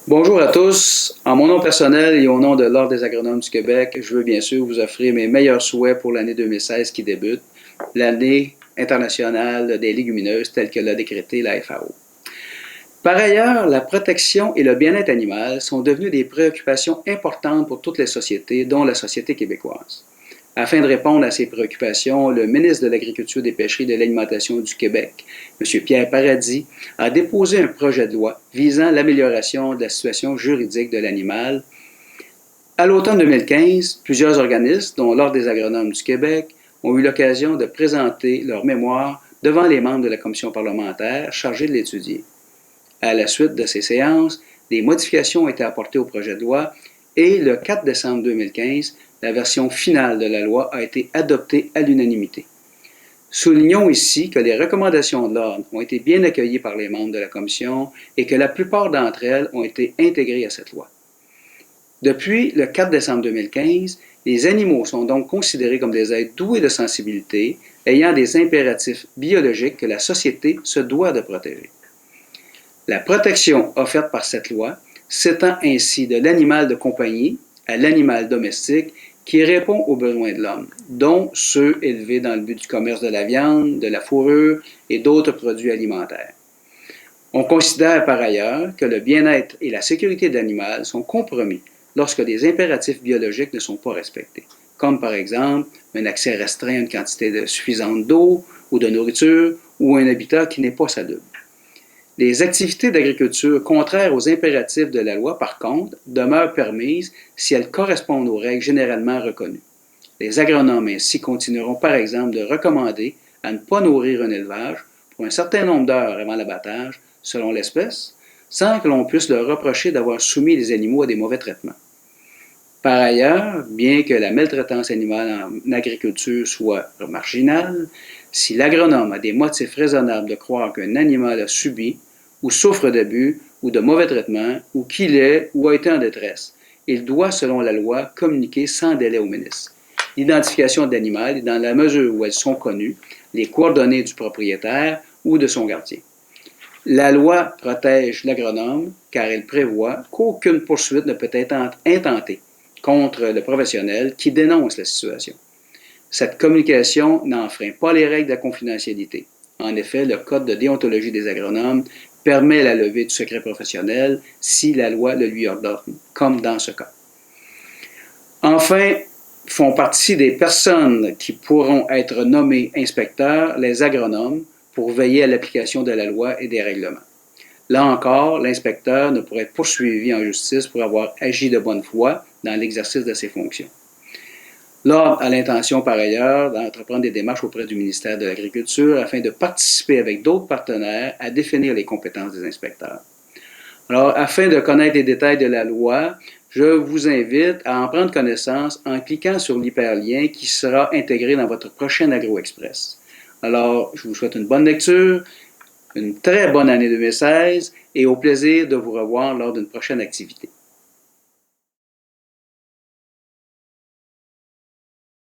Bonjour à tous. En mon nom personnel et au nom de l'Ordre des agronomes du Québec, je veux bien sûr vous offrir mes meilleurs souhaits pour l'année 2016 qui débute, l'année internationale des légumineuses telle que l'a décrété la FAO. Par ailleurs, la protection et le bien-être animal sont devenus des préoccupations importantes pour toutes les sociétés, dont la société québécoise. Afin de répondre à ces préoccupations, le ministre de l'Agriculture, des Pêcheries et de l'Alimentation du Québec, M. Pierre Paradis, a déposé un projet de loi visant l'amélioration de la situation juridique de l'animal. À l'automne 2015, plusieurs organismes, dont l'Ordre des agronomes du Québec, ont eu l'occasion de présenter leur mémoire devant les membres de la commission parlementaire chargée de l'étudier. À la suite de ces séances, des modifications ont été apportées au projet de loi et le 4 décembre 2015, la version finale de la loi a été adoptée à l'unanimité. Soulignons ici que les recommandations de l'Ordre ont été bien accueillies par les membres de la Commission et que la plupart d'entre elles ont été intégrées à cette loi. Depuis le 4 décembre 2015, les animaux sont donc considérés comme des êtres doués de sensibilité, ayant des impératifs biologiques que la société se doit de protéger. La protection offerte par cette loi s'étend ainsi de l'animal de compagnie à l'animal domestique qui répond aux besoins de l'homme, dont ceux élevés dans le but du commerce de la viande, de la fourrure et d'autres produits alimentaires. On considère par ailleurs que le bien-être et la sécurité de l'animal sont compromis lorsque des impératifs biologiques ne sont pas respectés, comme par exemple un accès restreint à une quantité suffisante d'eau ou de nourriture ou un habitat qui n'est pas salubre. Les activités d'agriculture contraires aux impératifs de la loi, par contre, demeurent permises si elles correspondent aux règles généralement reconnues. Les agronomes ainsi continueront par exemple de recommander à ne pas nourrir un élevage pour un certain nombre d'heures avant l'abattage, selon l'espèce, sans que l'on puisse leur reprocher d'avoir soumis les animaux à des mauvais traitements. Par ailleurs, bien que la maltraitance animale en agriculture soit marginale, si l'agronome a des motifs raisonnables de croire qu'un animal a subi ou souffre d'abus ou de mauvais traitements, ou qu'il est ou a été en détresse, il doit, selon la loi, communiquer sans délai au ministre l'identification de l'animal et, dans la mesure où elles sont connues, les coordonnées du propriétaire ou de son gardien. La loi protège l'agronome car elle prévoit qu'aucune poursuite ne peut être intentée contre le professionnel qui dénonce la situation. Cette communication n'enfreint pas les règles de la confidentialité. En effet, le Code de déontologie des agronomes permet la levée du secret professionnel si la loi le lui ordonne, comme dans ce cas. Enfin, font partie des personnes qui pourront être nommées inspecteurs les agronomes pour veiller à l'application de la loi et des règlements. Là encore, l'inspecteur ne pourrait être poursuivi en justice pour avoir agi de bonne foi dans l'exercice de ses fonctions. L'Ordre a l'intention, par ailleurs, d'entreprendre des démarches auprès du ministère de l'Agriculture afin de participer avec d'autres partenaires à définir les compétences des inspecteurs. Alors, afin de connaître les détails de la loi, je vous invite à en prendre connaissance en cliquant sur l'hyperlien qui sera intégré dans votre prochaine AgroExpress. Alors, je vous souhaite une bonne lecture, une très bonne année 2016 et au plaisir de vous revoir lors d'une prochaine activité.